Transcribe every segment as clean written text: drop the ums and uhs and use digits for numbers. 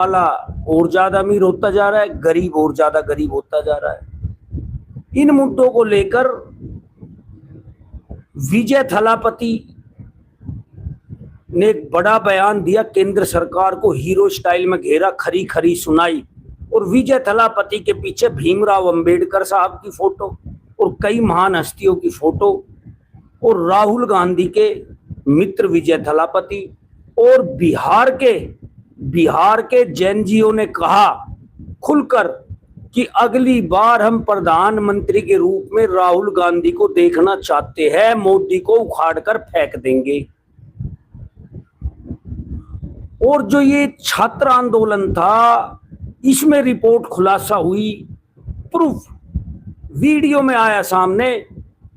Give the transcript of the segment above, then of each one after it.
वाला और ज्यादा अमीर होता जा रहा है, गरीब और ज्यादा गरीब होता जा रहा है। इन मुद्दों को लेकर विजय थलापति ने एक बड़ा बयान दिया, केंद्र सरकार को हीरो स्टाइल में घेरा, खरी खरी सुनाई। और विजय थलापति के पीछे भीमराव अंबेडकर साहब की फोटो और कई महान हस्तियों की फोटो और राहुल गांधी के मित्र विजय थलापति और बिहार के जैनजियों ने कहा खुलकर कि अगली बार हम प्रधानमंत्री के रूप में राहुल गांधी को देखना चाहते हैं, मोदी को उखाड़कर फेंक देंगे। और जो ये छात्र आंदोलन था, इसमें रिपोर्ट खुलासा हुई, प्रूफ वीडियो में आया सामने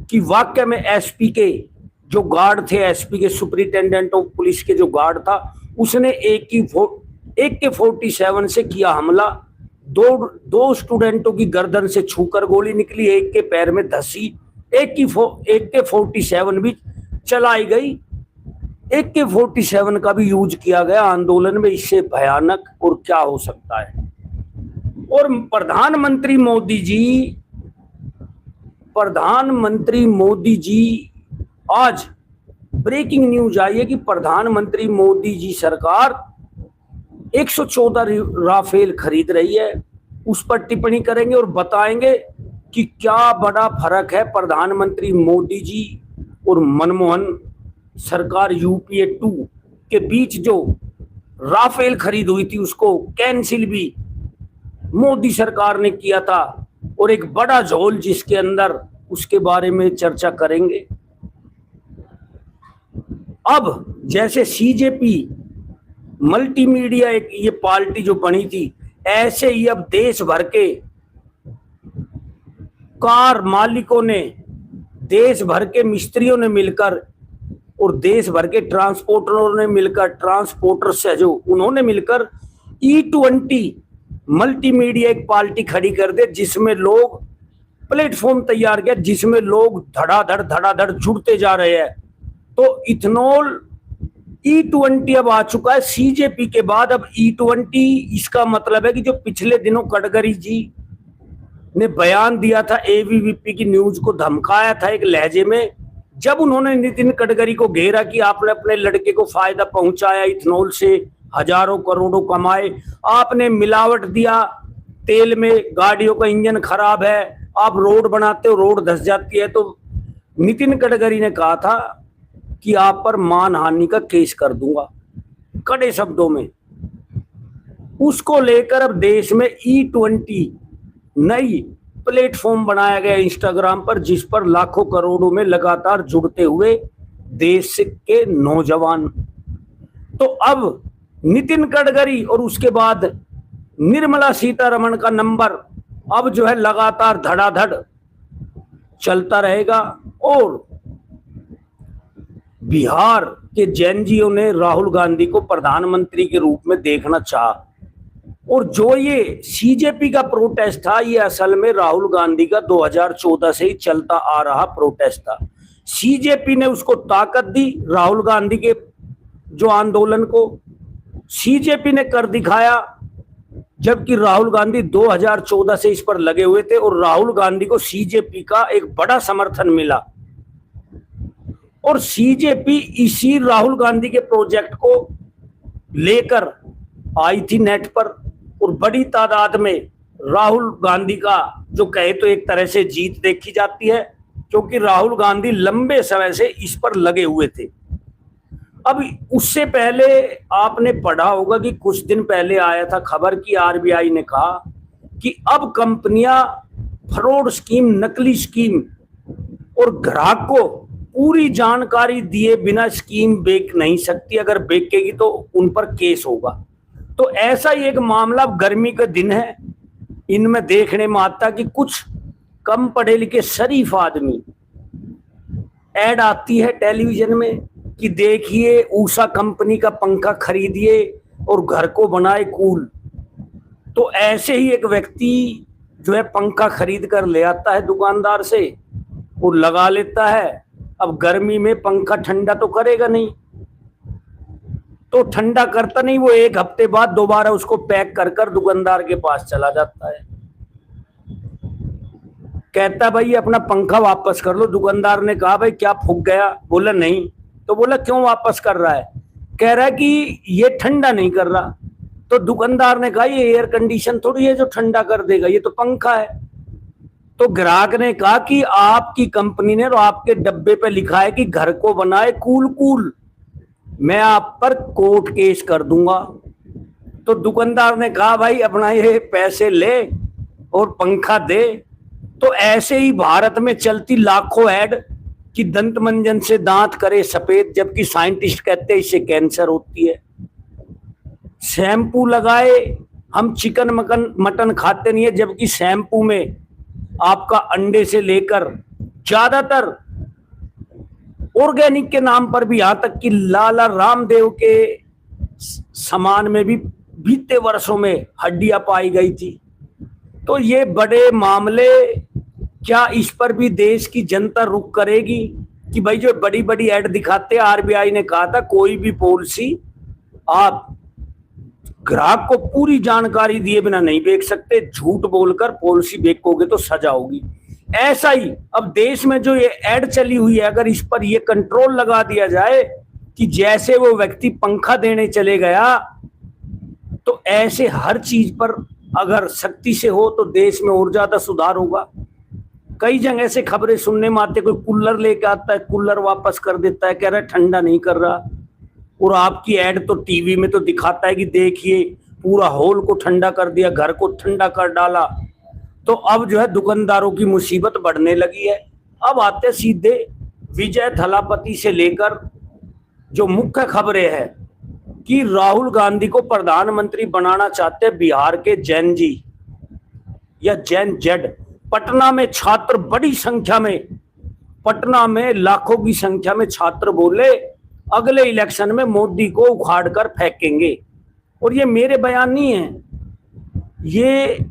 कि वाकई में एसपी के जो गार्ड थे, एसपी के सुपरिटेंडेंट ऑफ पुलिस के जो गार्ड था, उसने AK-47 से किया हमला। दो स्टूडेंटों की गर्दन से छूकर गोली निकली, एक के पैर में धसी। AK-47 भी चलाई गई। AK-47 का भी यूज किया गया आंदोलन में। इससे भयानक और क्या हो सकता है। और प्रधानमंत्री मोदी जी आज ब्रेकिंग न्यूज आई है कि प्रधानमंत्री मोदी जी सरकार 114 राफेल खरीद रही है। उस पर टिप्पणी करेंगे और बताएंगे कि क्या बड़ा फर्क है प्रधानमंत्री मोदी जी और मनमोहन सरकार UPA 2 के बीच। जो राफेल खरीद हुई थी उसको कैंसिल भी मोदी सरकार ने किया था, और एक बड़ा झोल जिसके अंदर, उसके बारे में चर्चा करेंगे। अब जैसे CJP मल्टीमीडिया एक ये पार्टी जो बनी थी, ऐसे ही अब देश भर के कार मालिकों ने, देश भर के मिस्त्रियों ने मिलकर और देश भर के ट्रांसपोर्टरों ने मिलकर, ट्रांसपोर्टर्स है जो, उन्होंने मिलकर E20 मल्टीमीडिया एक पार्टी खड़ी कर दे, जिसमें लोग प्लेटफॉर्म तैयार किया, जिसमें लोग धड़ाधड़ जुड़ते जा रहे हैं। तो इथेनॉल E20 अब आ चुका है CJP के बाद। अब E20 इसका मतलब है कि जो पिछले दिनों गडकरी जी ने बयान दिया था, ABVP की न्यूज को धमकाया था एक लहजे में, जब उन्होंने नितिन गडकरी को घेरा कि आपने अपने लड़के को फायदा पहुंचाया, इथेनॉल से हजारों करोड़ों कमाए, आपने मिलावट दिया तेल में, गाड़ियों का इंजन खराब है, आप रोड बनाते हो, रोड धंस जाती है। तो नितिन गडकरी ने कहा था कि आप पर मानहानि का केस कर दूंगा, कड़े शब्दों में। उसको लेकर अब देश में E20 नई प्लेटफॉर्म बनाया गया इंस्टाग्राम पर, जिस पर लाखों करोड़ों में लगातार जुड़ते हुए देश के नौजवान। तो अब नितिन गडकरी और उसके बाद निर्मला सीतारमण का नंबर अब जो है लगातार धड़ाधड़ चलता रहेगा। और बिहार के जैनजियों ने राहुल गांधी को प्रधानमंत्री के रूप में देखना चाहा। और जो ये CJP का प्रोटेस्ट था, ये असल में राहुल गांधी का 2014 से ही चलता आ रहा प्रोटेस्ट था। CJP ने उसको ताकत दी, राहुल गांधी के जो आंदोलन को CJP ने कर दिखाया, जबकि राहुल गांधी 2014 से इस पर लगे हुए थे। और राहुल गांधी को CJP का एक बड़ा समर्थन मिला, और CJP इसी राहुल गांधी के प्रोजेक्ट को लेकर आई थी नेट पर, और बड़ी तादाद में राहुल गांधी का जो कहे तो एक तरह से जीत देखी जाती है, क्योंकि राहुल गांधी लंबे समय से इस पर लगे हुए थे। अब उससे पहले आपने पढ़ा होगा कि कुछ दिन पहले आया था खबर कि RBI ने कहा कि अब कंपनियां फ्रॉड स्कीम, नकली स्कीम और ग्राहक को पूरी जानकारी दिए बिना स्कीम बेच नहीं सकती, अगर बेचेगी तो उन पर केस होगा। तो ऐसा ही एक मामला, गर्मी के दिन है, इनमें देखने में आता कि कुछ कम पढ़े लिखे शरीफ आदमी, ऐड आती है टेलीविजन में कि देखिए ऊषा कंपनी का पंखा खरीदिए और घर को बनाए कूल। तो ऐसे ही एक व्यक्ति जो है पंखा खरीद कर ले आता है दुकानदार से और लगा लेता है। अब गर्मी में पंखा ठंडा तो करेगा नहीं, तो ठंडा करता नहीं, वो एक हफ्ते बाद दोबारा उसको पैक कर कर दुकानदार के पास चला जाता है। कहता भाई अपना पंखा वापस कर लो। दुकानदार ने कहा भाई क्या फूक गया? बोला नहीं। तो बोला क्यों वापस कर रहा है? कह रहा है कि ये ठंडा नहीं कर रहा। तो दुकानदार ने कहा ये एयर कंडीशन थोड़ी है जो ठंडा कर देगा, ये तो पंखा है। तो ग्राहक ने कहा कि आपकी कंपनी ने और आपके डब्बे पे लिखा है कि घर को बनाए कूल कूल, मैं आप पर कोर्ट केस कर दूंगा। तो दुकानदार ने कहा भाई अपना ये पैसे ले और पंखा दे। तो ऐसे ही भारत में चलती लाखों ऐड कि दंत मंजन से दांत करे सफेद, जबकि साइंटिस्ट कहते हैं इससे कैंसर होती है। शैम्पू लगाए, हम चिकन मटन खाते नहीं है, जबकि शैम्पू में आपका अंडे से लेकर ज्यादातर ऑर्गेनिक के नाम पर भी, यहां तक कि लाला रामदेव के सामान में भी बीते वर्षों में हड्डियां पाई गई थी। तो ये बड़े मामले, क्या इस पर भी देश की जनता रुक करेगी? कि भाई जो बड़ी बड़ी ऐड दिखाते हैं, आरबीआई ने कहा था कोई भी पॉलिसी आप ग्राहक को पूरी जानकारी दिए बिना नहीं बेच सकते, झूठ बोलकर पॉलिसी बेचोगे तो सजा होगी। ऐसा ही अब देश में जो ये ऐड चली हुई है, अगर इस पर ये कंट्रोल लगा दिया जाए कि जैसे वो व्यक्ति पंखा देने चले गया, तो ऐसे हर चीज पर अगर सख्ती से हो तो देश में और ज्यादा सुधार होगा। कई जगह से खबरें सुनने में आते, कोई कूलर लेके आता है, कूलर वापस कर देता है, कह रहा है ठंडा नहीं कर रहा। और आपकी ऐड तो टीवी में तो दिखाता है कि देखिए पूरा हॉल को ठंडा कर दिया, घर को ठंडा कर डाला। तो अब जो है दुकानदारों की मुसीबत बढ़ने लगी है। अब आते सीधे विजय थलापति से लेकर जो मुख्य खबरें हैं कि राहुल गांधी को प्रधानमंत्री बनाना चाहते बिहार के जैन जी या जैन जेड। पटना में छात्र बड़ी संख्या में, पटना में लाखों की संख्या में छात्र बोले अगले इलेक्शन में मोदी को उखाड़ कर फेंकेंगे। और ये मेरे बयान नहीं है, ये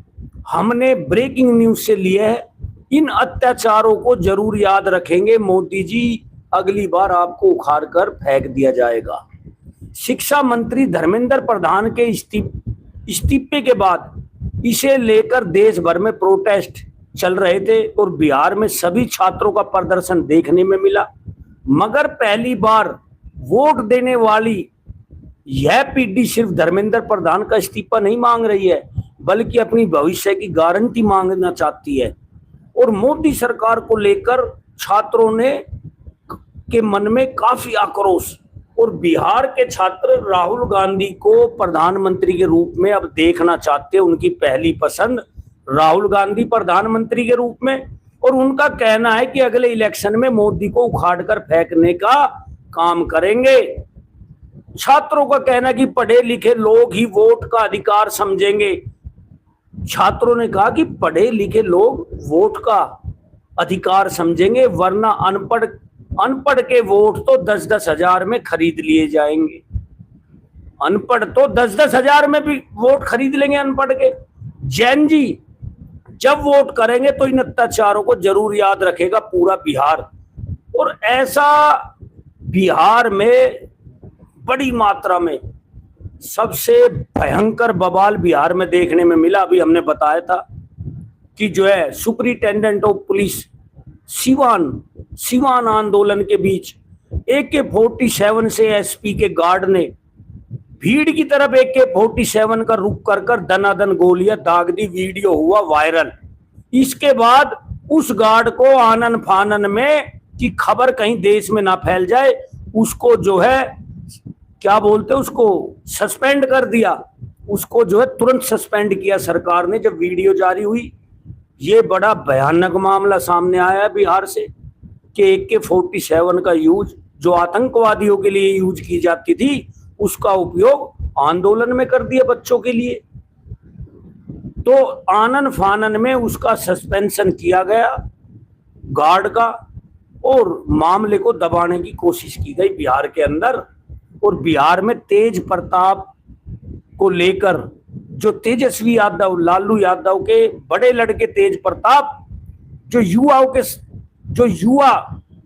हमने ब्रेकिंग न्यूज से लिए है। इन अत्याचारों को जरूर याद रखेंगे मोदी जी, अगली बार आपको उखाड़ कर फेंक दिया जाएगा। शिक्षा मंत्री धर्मेंद्र प्रधान के इस्तीफे के बाद इसे लेकर देश भर में प्रोटेस्ट चल रहे थे और बिहार में सभी छात्रों का प्रदर्शन देखने में मिला। मगर पहली बार वोट देने वाली यह पीढ़ी सिर्फ धर्मेंद्र प्रधान का इस्तीफा नहीं मांग रही है, बल्कि अपनी भविष्य की गारंटी मांगना चाहती है। और मोदी सरकार को लेकर छात्रों ने के मन में काफी आक्रोश, और बिहार के छात्र राहुल गांधी को प्रधानमंत्री के रूप में अब देखना चाहते हैं। उनकी पहली पसंद राहुल गांधी प्रधानमंत्री के रूप में, और उनका कहना है कि अगले इलेक्शन में मोदी को उखाड़ कर फेंकने का काम करेंगे। छात्रों का कहना है कि पढ़े लिखे लोग ही वोट का अधिकार समझेंगे। छात्रों ने कहा कि पढ़े लिखे लोग वोट का अधिकार समझेंगे, वरना अनपढ़ के वोट तो 10-10 हजार में खरीद लिए जाएंगे। अनपढ़ तो 10-10 हजार में भी वोट खरीद लेंगे अनपढ़ के। जैन जी जब वोट करेंगे तो इन अत्याचारों को जरूर याद रखेगा पूरा बिहार। और ऐसा बिहार में बड़ी मात्रा में सबसे भयंकर बवाल बिहार में देखने में मिला। अभी हमने बताया था कि जो है सुपरिटेंडेंट ऑफ पुलिस सिवान आंदोलन के बीच AK-47 से एसपी के गार्ड ने भीड़ की तरफ AK-47 का रुख कर दनादन गोलियां दाग दी। वीडियो हुआ वायरल। इसके बाद उस गार्ड को आनन फानन में कि खबर कहीं देश में ना फैल जाए, उसको जो है क्या बोलते, उसको सस्पेंड कर दिया। उसको जो है तुरंत सस्पेंड किया सरकार ने जब वीडियो जारी हुई। ये बड़ा भयानक मामला सामने आया बिहार से कि AK-47 का यूज जो आतंकवादियों के लिए यूज की जाती थी, उसका उपयोग आंदोलन में कर दिया बच्चों के लिए। तो आनन फानन में उसका सस्पेंशन किया गया गार्ड का, और मामले को दबाने की कोशिश की गई बिहार के अंदर। और बिहार में तेज प्रताप को लेकर जो तेजस्वी यादव, लालू यादव के बड़े लड़के तेज प्रताप, जो युवा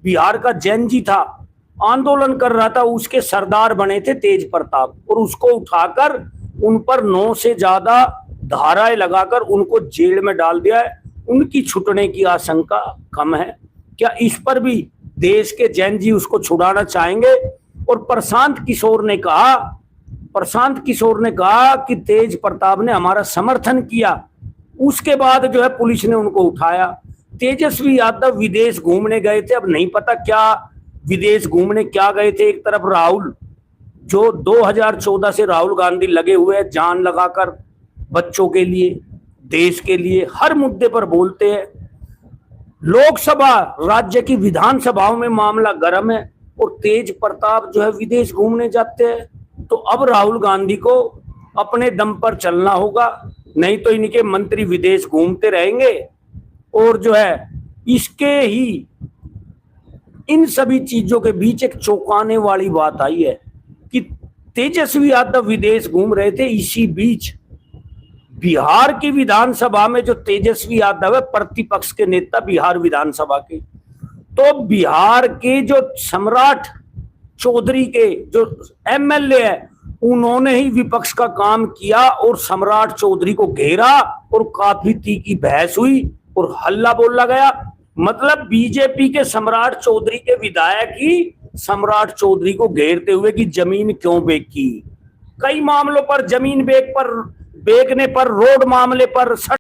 बिहार का जैन जी था, आंदोलन कर रहा था, उसके सरदार बने थे तेज प्रताप, और उसको उठाकर उन पर 9 से ज्यादा धाराएं लगाकर उनको जेल में डाल दिया है। उनकी छूटने की आशंका कम है। क्या इस पर भी देश के जैन जी उसको छुड़ाना चाहेंगे? और प्रशांत किशोर ने कहा कि तेज प्रताप ने हमारा समर्थन किया। उसके बाद जो है पुलिस ने उनको उठाया। तेजस्वी यादव विदेश घूमने गए थे, अब नहीं पता क्या विदेश घूमने क्या गए थे। एक तरफ राहुल, जो 2014 से राहुल गांधी लगे हुए हैं जान लगाकर बच्चों के लिए, देश के लिए, हर मुद्दे पर बोलते हैं। लोकसभा, राज्य की विधानसभाओं में मामला गर्म है और तेज प्रताप जो है विदेश घूमने जाते हैं। तो अब राहुल गांधी को अपने दम पर चलना होगा, नहीं तो इनके मंत्री विदेश घूमते रहेंगे। और जो है इसके ही इन सभी चीजों के बीच एक चौंकाने वाली बात आई है कि तेजस्वी यादव विदेश घूम रहे थे, इसी बीच बिहार की विधानसभा में जो तेजस्वी यादव है प्रतिपक्ष के नेता बिहार विधानसभा के, तो बिहार के जो सम्राट चौधरी के जो एमएलए है उन्होंने ही विपक्ष का काम किया और सम्राट चौधरी को घेरा और काफी तीखी बहस हुई और हल्ला बोला गया। मतलब बीजेपी के सम्राट चौधरी के विधायक ही सम्राट चौधरी को घेरते हुए कि जमीन क्यों बेची। कई मामलों पर जमीन बेचने पर, रोड मामले पर,